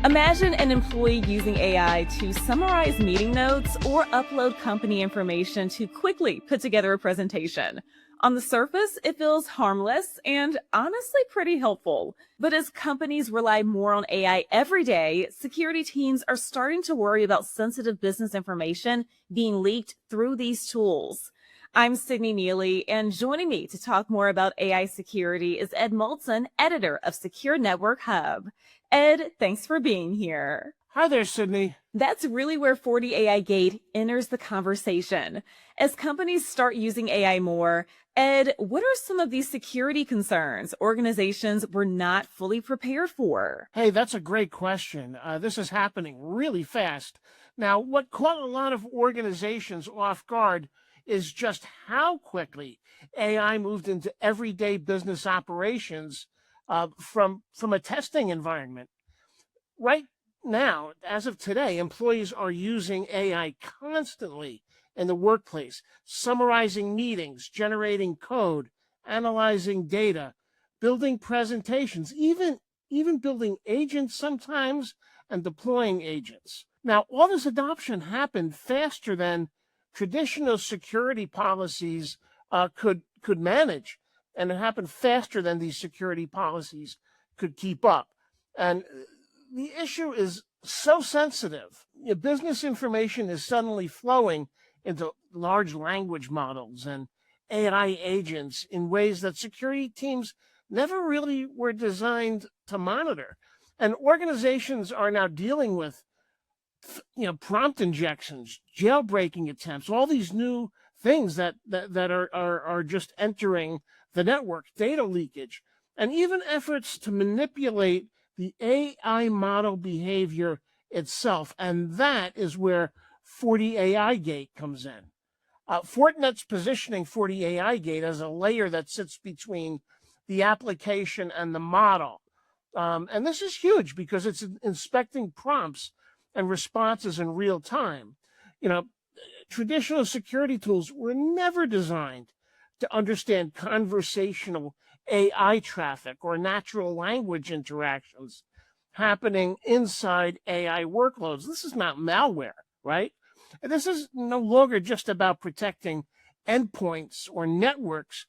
Imagine an employee using AI to summarize meeting notes or upload company information to quickly put together a presentation. On the surface, it feels harmless and honestly pretty helpful. But as companies rely more on AI every day, security teams are starting to worry about sensitive business information being leaked through these tools. I'm Sydney Neely, and joining me to talk more about AI security is Ed Moltzen, editor of Secure Network Hub. Ed, thanks for being here. Hi there, Sydney. That's really where FortiAIGate enters the conversation. As companies start using AI more, Ed, what are some of these security concerns organizations were not fully prepared for? Hey, that's a great question. This is happening really fast. Now, what caught a lot of organizations off guard is just how quickly AI moved into everyday business operations from a testing environment. Right now, as of today, employees are using AI constantly in the workplace, summarizing meetings, generating code, analyzing data, building presentations, even building agents sometimes and deploying agents. Now, all this adoption happened faster than traditional security policies could manage, and it happened faster than these security policies could keep up. And the issue is so sensitive. Business information is suddenly flowing into large language models and AI agents in ways that security teams never really were designed to monitor. And organizations are now dealing with prompt injections, jailbreaking attempts, all these new things that are just entering the network, data leakage, and even efforts to manipulate the AI model behavior itself. And that is where FortiAIGate comes in. Fortinet's positioning FortiAIGate as a layer that sits between the application and the model. And this is huge because it's inspecting prompts and responses in real time. Traditional security tools were never designed to understand conversational AI traffic or natural language interactions happening inside AI workloads. This is not malware, right? And this is no longer just about protecting endpoints or networks.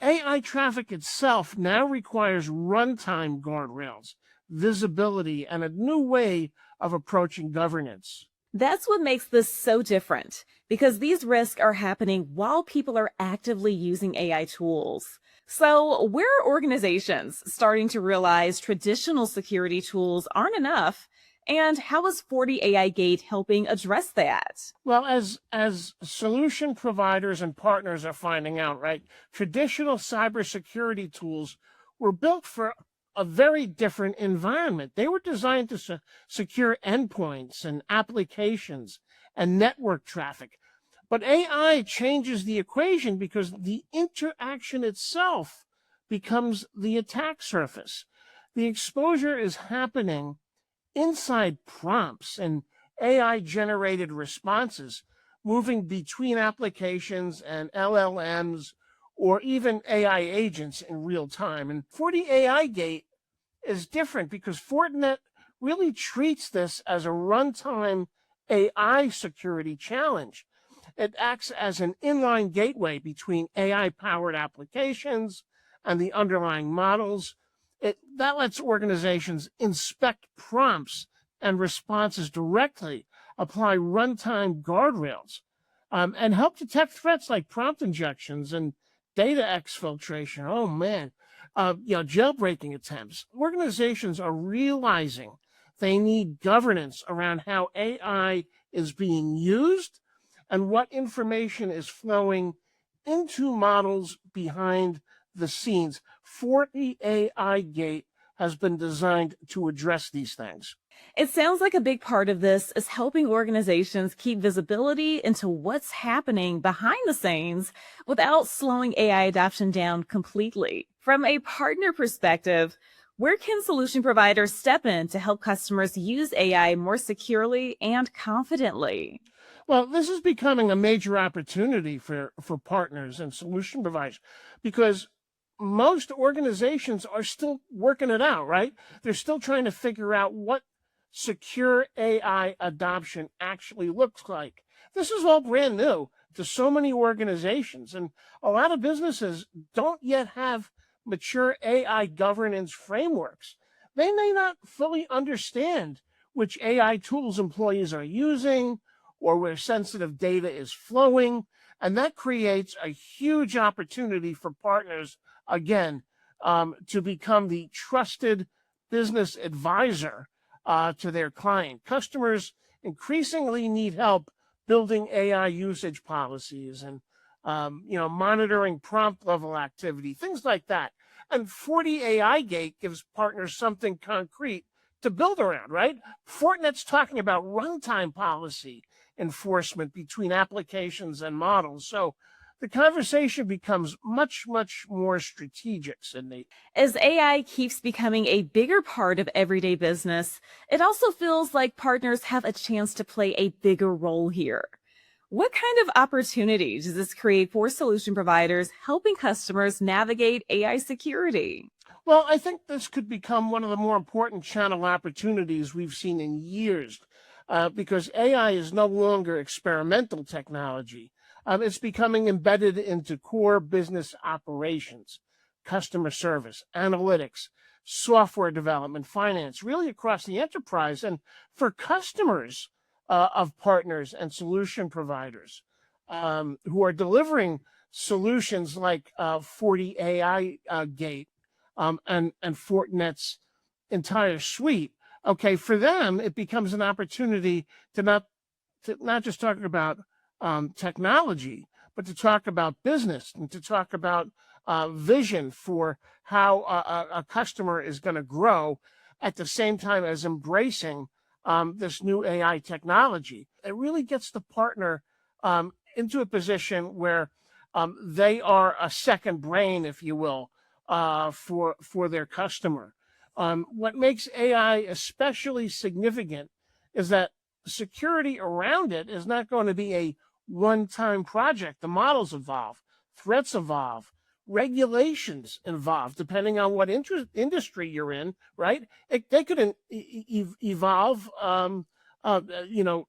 AI traffic itself now requires runtime guardrails, visibility, and a new way of approaching governance. That's what makes this so different, because these risks are happening while people are actively using AI tools. So, where are organizations starting to realize traditional security tools aren't enough? And how is FortiAIGate helping address that? Well, as solution providers and partners are finding out, right, traditional cybersecurity tools were built for a very different environment. They were designed to secure endpoints and applications and network traffic. But AI changes the equation because the interaction itself becomes the attack surface. The exposure is happening inside prompts and AI-generated responses, moving between applications and LLMs or even AI agents in real time. And FortiAIGate is different because Fortinet really treats this as a runtime AI security challenge. It acts as an inline gateway between AI-powered applications and the underlying models. That lets organizations inspect prompts and responses directly, apply runtime guardrails, and help detect threats like prompt injections and data exfiltration. Oh, man. Jailbreaking attempts. Organizations are realizing they need governance around how AI is being used and what information is flowing into models behind the scenes. FortiAIGate has been designed to address these things. It sounds like a big part of this is helping organizations keep visibility into what's happening behind the scenes without slowing AI adoption down completely. From a partner perspective, where can solution providers step in to help customers use AI more securely and confidently? Well, this is becoming a major opportunity for partners and solution providers because most organizations are still working it out, right? They're still trying to figure out what secure AI adoption actually looks like. This is all brand new to so many organizations, and a lot of businesses don't yet have mature AI governance frameworks. They may not fully understand which AI tools employees are using or where sensitive data is flowing. And that creates a huge opportunity for partners, again, to become the trusted business advisor to their client. Customers increasingly need help building AI usage policies and monitoring prompt level activity, things like that. And FortiAIGate gives partners something concrete to build around, right? Fortinet's talking about runtime policy enforcement between applications and models. So the conversation becomes much, much more strategic, Sydney. As AI keeps becoming a bigger part of everyday business, it also feels like partners have a chance to play a bigger role here. What kind of opportunities does this create for solution providers helping customers navigate AI security? Well, I think this could become one of the more important channel opportunities we've seen in years because AI is no longer experimental technology. It's becoming embedded into core business operations, customer service, analytics, software development, finance, really across the enterprise. And for customers of partners and solution providers who are delivering solutions like FortiAIGate and Fortinet's entire suite. Okay, for them, it becomes an opportunity to not just talk about technology, but to talk about business and to talk about vision for how a customer is going to grow at the same time as embracing this new AI technology. It really gets the partner into a position where they are a second brain, if you will, for their customer. What makes AI especially significant is that security around it is not going to be a one-time project. The models evolve, threats evolve, regulations evolve, depending on what industry you're in, right? They could evolve,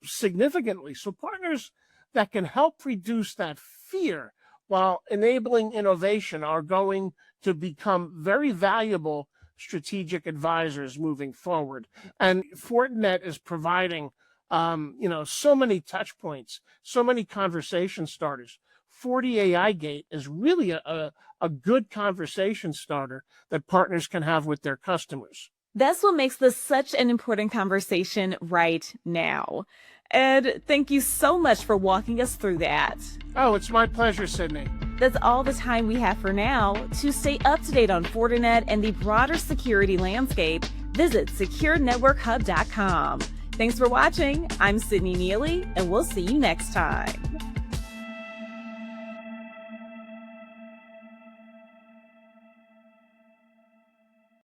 significantly. So partners that can help reduce that fear while enabling innovation are going to become very valuable strategic advisors moving forward. And Fortinet is providing, so many touch points, so many conversation starters. FortiAIGate is really a good conversation starter that partners can have with their customers. That's what makes this such an important conversation right now. Ed, thank you so much for walking us through that. Oh, it's my pleasure, Sydney. That's all the time we have for now. To stay up to date on Fortinet and the broader security landscape, visit securenetworkhub.com. Thanks for watching. I'm Sydney Neely, and we'll see you next time.